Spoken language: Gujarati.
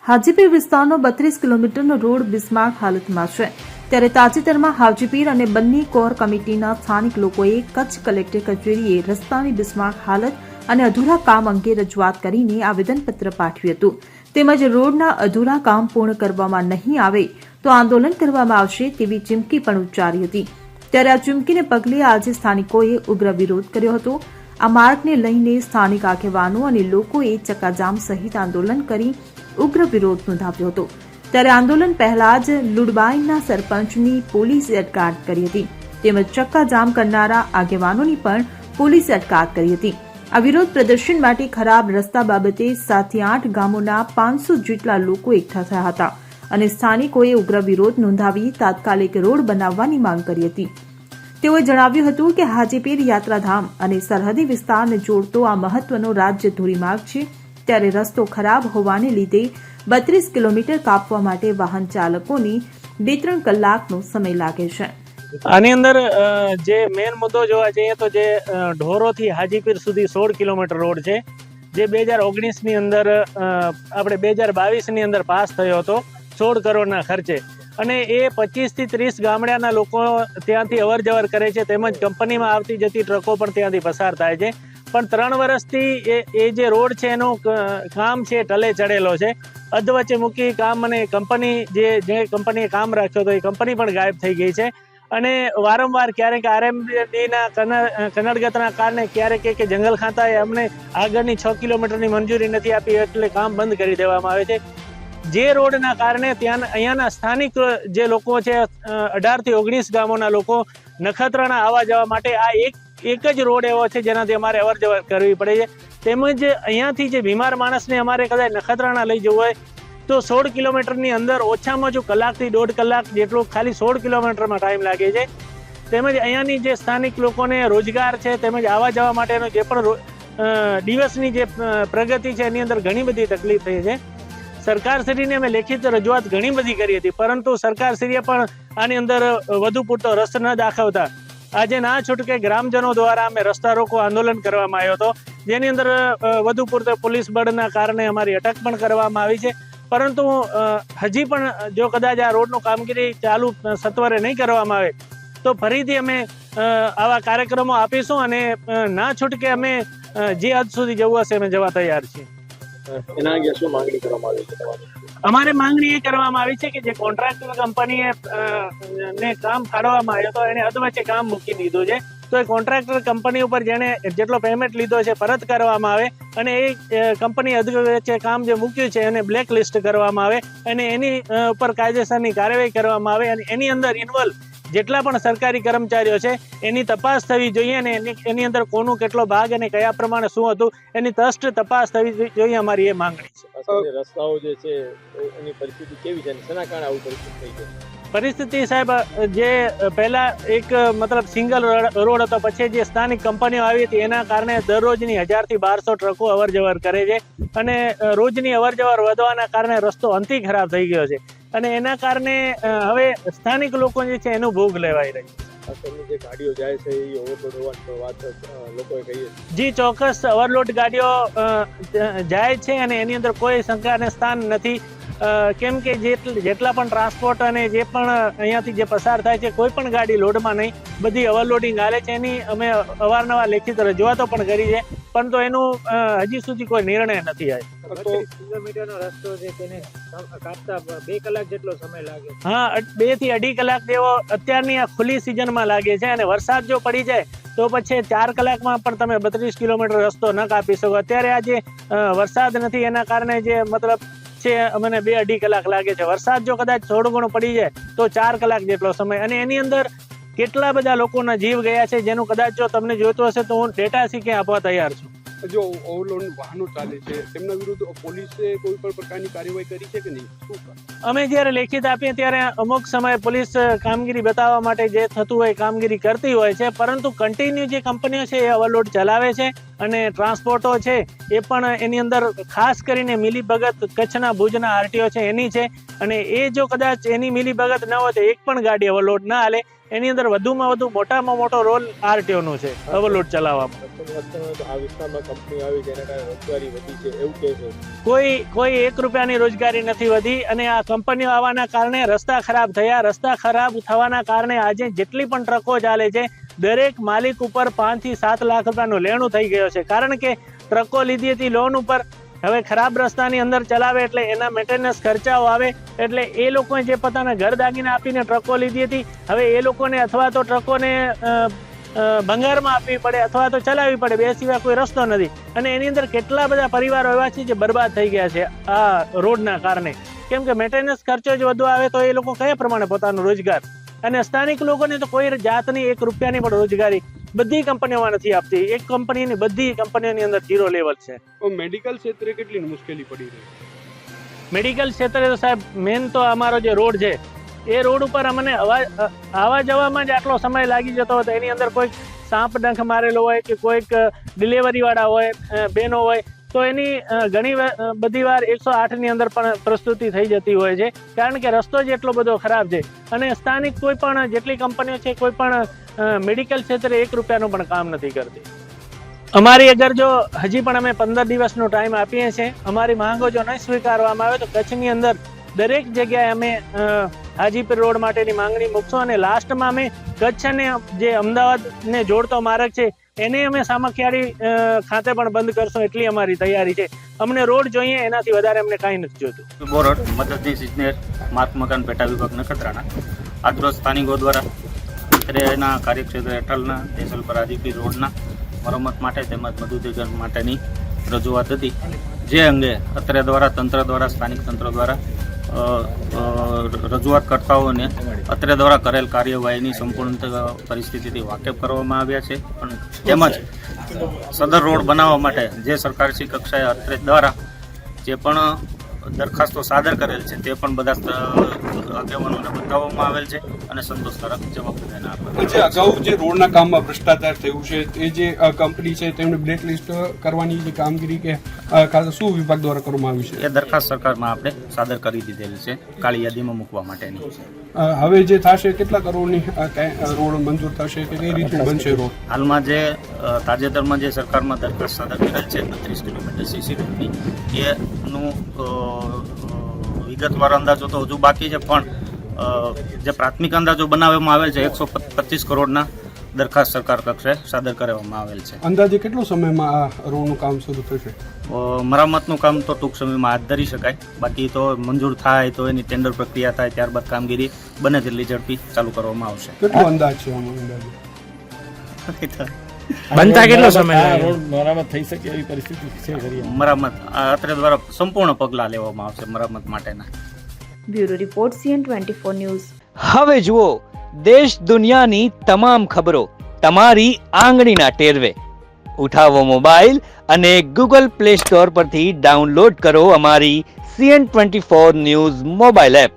હાજીપીર વિસ્તારનો 32 કિલોમીટરનો રોડ બિસ્માર્ક હાલતમાં છે। ત્યારે તાજેતરમાં હાજીપીર અને બન્ની કોર કમિટીના સ્થાનિક લોકોએ કચ્છ કલેક્ટર કચેરીએ રસ્તાની બિસ્માર્ક હાલત અને અધૂરા કામ અંગે રજૂઆત કરીને આવેદનપત્ર પાઠવ્યું હતું। તેમજ રોડના અધૂરા કામ પૂર્ણ કરવામાં નહીં આવે તો આંદોલન કરવામાં આવશે તેવી ચીમકી પણ ઉચ્ચારી હતી। ત્યારે આ ચીમકીને પગલે આજે સ્થાનિકોએ ઉગ્ર વિરોધ કર્યો હતો। આ માર્ગને લઈને સ્થાનિક આગેવાનો અને લોકોએ ચક્કાજામ સહિત આંદોલન કરી ઉગ્ર વિરોધ નોંધાવ્યો હતો। ત્યારે આંદોલન પહેલા જ લુડબાઈના સરપંચની પોલીસે અટકાયત કરી હતી તેમજ ચક્કાજામ કરનારા આગેવાનોની પણ પોલીસે અટકાયત કરી હતી। આ વિરોધ પ્રદર્શન માટે ખરાબ રસ્તા બાબતે 7 થી 8 ગામોના 500 જેટલા લોકો એકઠા થયા હતા અને સ્થાનિકોએ ઉગ્ર વિરોધ નોંધાવી તાત્કાલિક રોડ બનાવવાની માંગ કરી હતી। તેઓએ જણાવ્યું હતું કે હાજીપીર યાત્રાધામ અને સરહદી વિસ્તારને જોડતો આ મહત્વનો રાજ્ય ધોરીમાર્ગ છે। ત્યારે રસ્તો ખરાબ હોવાને લીધે 32 કિલોમીટર કાપવા માટે વાહન ચાલકોને 2-3 કલાકનો સમય લાગે છે। આની અંદર જે મેન મુદ્દો જોવા જઈએ તો જે ઢોરોથી હાજીપીર સુધી 16 કિલોમીટર રોડ છે, જે 2019 ની અંદર આપણે 2022 ની અંદર પાસ થયો હતો 16 કરોડના ખર્ચે, અને એ 25 થી 30 ગામડાના લોકો ત્યાંથી અવર જવર કરે છે, તેમજ કંપનીમાં આવતી જતી ટ્રકો પણ ત્યાંથી પસાર થાય છે। પણ 3 વર્ષથી એ જે રોડ છે એનું કામ છે ટલે ચડેલો છે, અધવચ્ચે મૂકી કામ, અને કંપની જે કંપનીએ કામ રાખ્યો હતો એ કંપની પણ ગાયબ થઈ ગઈ છે। અને વારંવાર ક્યારેક RMDના કનડગતના કારણે ક્યારેક કે જંગલ ખાતાએ અમને આગળની 6 કિલોમીટરની મંજૂરી નથી આપી એટલે કામ બંધ કરી દેવામાં આવે છે। જે રોડના કારણે અહીંયાના સ્થાનિક જે લોકો છે 18 થી 19 ગામોના લોકો નખત્રાણા આવવા જવા માટે આ એક જ રોડ એવો છે જેનાથી અમારે અવર જવર કરવી પડે છે। તેમજ અહીંયાથી જે બીમાર માણસને અમારે કદાચ નખત્રાણા લઈ જવું હોય તો 16 કિલોમીટરની અંદર ઓછામાં ઓછું કલાકથી 1.5 કલાક જેટલો ખાલી 16 કિલોમીટરમાં ટાઈમ લાગે છે। તેમજ અહીંયાની જે સ્થાનિક લોકોને રોજગાર છે તેમજ આવવા જવા માટેનો જે પણ દિવસની જે પ્રગતિ છે એની અંદર ઘણી બધી તકલીફ થઈ છે। સરકારશ્રીને અમે લેખિત રજૂઆત ઘણી બધી કરી હતી, પરંતુ સરકારશ્રીએ પણ આની અંદર વધુ પૂરતો રસ ન દાખવતા આજે ના છૂટકે ગ્રામજનો દ્વારા અમે રસ્તા રોકો આંદોલન કરવામાં આવ્યો હતો, જેની અંદર વધુ પૂરતો પોલીસ બળના કારણે અમારી અટક પણ કરવામાં આવી છે। પરંતુ હજી પણ જો કદાચ આ રોડનું કામગીરી ચાલુ સત્વરે નહીં કરવામાં આવે તો ફરીથી અમે આવા કાર્યક્રમો આપીશું અને ના છૂટકે અમે જે હદ સુધી જવું હશે અમે જવા તૈયાર છીએ। એના અંગે શું માંગણી કરવામાં આવી છે? અમારે માંગણી એ કરવામાં આવી છે કે જે કોન્ટ્રાક્ટર કંપનીએ ને કામ ફાળવવામાં આવ્યો હતો એને અધવચ્ચે કામ મૂકી દીધું છે, તો એ કોન્ટ્રાક્ટર કંપની ઉપર જેણે જેટલો પેમેન્ટ લીધો છે પરત કરવામાં આવે અને એ કંપની અધવચ્ચે કામ જે મૂક્યું છે એને બ્લેક લિસ્ટ કરવામાં આવે અને એની ઉપર કાયદેસરની કાર્યવાહી કરવામાં આવે અને એની અંદર ઇન્વોલ્વ જેટલા પણ સરકારી કર્મચારીઓ છે એની તપાસ થવી જોઈએ અને એની અંદર કોનું કેટલો ભાગ અને કયા પ્રમાણે શું હતું એની તસ્ટ તપાસ થવી જોઈએ, અમારી એ માંગણી છે। રસ્તાઓ જે છે એની પરિસ્થિતિ કેવી છે, શેના કારણે આવું પરિસ્થિતિ થઈ છે? પરિસ્થિતિ સાહેબ, જે પહેલા એક મતલબ સિંગલ રોડ હતો, પછી જે સ્થાનિક કંપનીઓ આવી હતી એના કારણે દરરોજની 1000 થી 1200 ટ્રકો અવર જવર કરે છે અને રોજની અવર જવર વધવાના કારણે રસ્તો અંતિ ખરાબ થઈ ગયો છે અને એના કારણે હવે સ્થાનિક લોકો જે છે એનું ભોગ લેવાઈ રહ્યું છે। જે ગાડીઓ જાય છે એ ઓવરલોડ હોવાની વાત લોકોએ કહીએ? જી ચોક્કસ, ઓવરલોડ ગાડીઓ જાય છે અને એની અંદર કોઈ શંકાને સ્થાન નથી, કેમ કે જેટલા પણ ટ્રાન્સપોર્ટ અને જે પણ અહીંયાથી જે પસાર થાય છે કોઈ પણ ગાડી લોડમાં નહીં, બધી ઓવરલોડિંગ હાલે છે। એની અમે અવારનવાર લેખિત રજૂઆતો પણ કરી છે, પરંતુ એનું હજી સુધી કોઈ નિર્ણય નથી આવ્યો। 32 કિલોમીટરનો રસ્તો છે તેને કાપતા 2 કલાક જેટલો સમય લાગે? હા, 2 થી 2.5 કલાક જેવો અત્યારની આ ખુલ્લી સિઝનમાં લાગે છે અને વરસાદ જો પડી જાય તો પછી 4 કલાકમાં પણ તમે 32 કિલોમીટર રસ્તો ન કાપી શકો। અત્યારે આજે વરસાદ નથી એના કારણે જે મતલબ છે અમને 2-2.5 કલાક લાગે છે, વરસાદ જો કદાચ થોડું ઘણું પડી જાય તો 4 કલાક જેટલો સમય, અને એની અંદર કેટલા બધા લોકોના જીવ ગયા છે જેનું કદાચ જો તમને જોઈતું હશે તો હું ડેટા શીખે આપવા તૈયાર છું। જો ઓવરલોડ વાહનો ચાલે છે તેમના વિરુદ્ધ પોલીસે કોઈ પણ પ્રકારની કાર્યવાહી કરી છે કે નહીં? અમે જ્યારે લેખિત આપીએ ત્યારે અમુક સમયે પોલીસ કામગીરી બતાવવા માટે જે થતું હોય કામગીરી કરતી હોય છે, પરંતુ કન્ટિન્યુ જે કંપનીઓ છે એ ઓવરલોડ ચલાવે છે અને ટ્રાન્સપોર્ટો છે એ પણ એની અંદર ખાસ કરીને મિલીભગત કચ્છના ભુજના RTO છે એની છે, અને એ જો કદાચ એની મિલીભગત ન હોય તો એક પણ ગાડી ઓવરલોડ ના હાલે। એની અંદર વધુમાં વધુ મોટામાં મોટો રોલ આરટીઓનું છે ઓવરલોડ ચલાવવામાં. આ વિસ્તારમાં કંપની આવી જેના કારણે રોજગારી વધી છે એવું કહે છે. કોઈ 1 રૂપિયાની રોજગારી નથી વધી અને આ કંપનીઓ આવવાના કારણે રસ્તા ખરાબ થયા. રસ્તા ખરાબ થવાના કારણે આજે જેટલી પણ ટ્રકો ચાલે છે દરેક માલિક ઉપર 5 થી 7 લાખ રૂપિયાનું લેણું થઈ ગયો છે. કારણ કે ટ્રકો લીધી હતી લોન ઉપર, હવે ખરાબ રસ્તાની અંદર ચલાવે એટલે એના મેન્ટેનન્સ ખર્ચાઓ આવે, એટલે એ લોકોએ જે પોતાના ઘર દાગીને આપીને ટ્રકો લીધી હતી હવે એ લોકોને અથવા તો ટ્રકોને ભંગારમાં આપવી પડે અથવા તો ચલાવવી પડે, બે સિવાય કોઈ રસ્તો નથી. અને એની અંદર કેટલા બધા પરિવારો એવા છે જે બરબાદ થઈ ગયા છે આ રોડના કારણે, કેમ કે મેન્ટેનન્સ ખર્ચો જ વધુ આવે તો એ લોકો કયા પ્રમાણે પોતાનો રોજગાર, અને સ્થાનિક લોકોને તો કોઈ જાતની 1 રૂપિયાની પણ રોજગારી બધી કંપનીઓમાં નથી આપતી. એક કંપનીની બધી કંપનીઓની અંદર 0 લેવલ છે. મેડિકલ ક્ષેત્રે કેટલી મુશ્કેલી પડી રહી? મેડિકલ ક્ષેત્રે તો સાહેબ મેન તો અમારો જે રોડ છે એ રોડ ઉપર અમને આવવા જવામાં જ આટલો સમય લાગી જતો હતો. એની અંદર કોઈક સાંપ ડંખ મારેલો હોય કે કોઈક ડિલિવરીવાળા હોય, બહેનો હોય, તો એની ઘણી બધી વાર 108ની અંદર પણ પ્રસ્તુતિ થઈ જતી હોય છે, કારણ કે રસ્તો જ એટલો બધો ખરાબ છે. અને સ્થાનિક કોઈ પણ જેટલી કંપનીઓ છે કોઈ પણ મેડિકલ ક્ષેત્રે 1 રૂપિયાનું પણ કામ નથી કરતી. અમારી અગર જો હજી પણ અમે 15 દિવસનો ટાઈમ આપીએ છીએ, અમારી માંગો જો નહીં સ્વીકારવામાં આવે તો કચ્છની અંદર દરેક જગ્યાએ અમે હાજીપીર રોડ માટેની માંગણી મૂકશું અને લાસ્ટમાં અમે કચ્છ અને જે અમદાવાદને જોડતો માર્ગ છે એને અમે સામખિયાળી ખાતે પણ બંધ કરશું, એટલી અમારી તૈયારી છે. અમને રોડ જોઈએ, એનાથી વધારે અમને કાંઈ નથી જોતું. બોરડ મદદનીશ ઇજનેર માર્ગ મકાન પેટા વિભાગ નખત્રાણા. આજરોજ સ્થાનિકો દ્વારા અત્રેના કાર્યક્ષેત્ર હેઠળના દેસલપર હાજીપીર રોડના મરમ્મત માટે તેમજ મધુદેવગર માટેની રજૂઆત હતી, જે અંગે અત્રે દ્વારા તંત્ર દ્વારા સ્થાનિક તંત્ર દ્વારા રજૂઆત કરતાઓને અત્રે દ્વારા કરેલ કાર્યવાહીની સંપૂર્ણ પરિસ્થિતિથી વાકેફ કરવામાં આવ્યા છે. પણ તેમજ સદર રોડ બનાવવા માટે જે સરકારશ્રી કક્ષાએ અત્રે દ્વારા જે પણ દરખાસ્તો સાદર કરેલ છે તે પણ બધા આગેવાનોને બતાવવામાં આવેલ છે અને સંતોષકારક જવાબ બધાને આપેલ. જે અગાઉ જે રોડના કામમાં ભ્રષ્ટાચાર થયું છે એ જે કંપની છે તેમને બ્લેકલિસ્ટ કરવાની જે કામગીરી કે શું વિભાગ દ્વારા કરવામાં આવી છે? એ દરખાસ્ત સરકારમાં આપણે સાદર કરી દીધેલી છે કાળી યાદીમાં મૂકવા માટેની. હવે જે થશે કેટલા કરોડની રોડ મંજૂર થશે કે કઈ રીતે બનશે રોડ? હાલમાં જે તાજેતરમાં જે સરકારમાં દરખાસ્ત સાદર કરેલ છે 32 કિલોમીટર સીસી રોડની, એનું વિગતવાર અંદાજો તો હજુ બાકી છે, પણ જે પ્રાથમિક અંદાજો બનાવવામાં આવેલ છે 125 કરોડના દરખાસ્ત સરકાર કક્ષાએ સાદર કરવામાં આવેલ છે. અંદાજે કેટલો સમયમાં આ રોડનું કામ શરૂ થશે? મરામતનું કામ તો ટૂંક સમયમાં હાથ ધરી શકાય, બાકી તો મંજૂર થાય તો એની ટેન્ડર પ્રક્રિયા થાય ત્યારબાદ કામગીરી બને તેટલી ઝડપી ચાલુ કરવામાં આવશે. કેટલો અંદાજ છે આમાં? અંદાજે બનતા કેટલો સમય રોડ મરામત થઈ શકે એવી પરિસ્થિતિ છે ખરી? મરામત અત્રે દ્વારા સંપૂર્ણ પગલાં લેવામાં આવશે મરામત માટેના. Bureau report CN24 news. હવે જુઓ દેશ દુનિયાની તમામ ખબરો તમારી આંગળીના ટેરવે. ઉઠાવો મોબાઈલ અને Google Play Store પરથી ડાઉનલોડ કરો અમારી CN24 ન્યૂઝ મોબાઈલ એપ.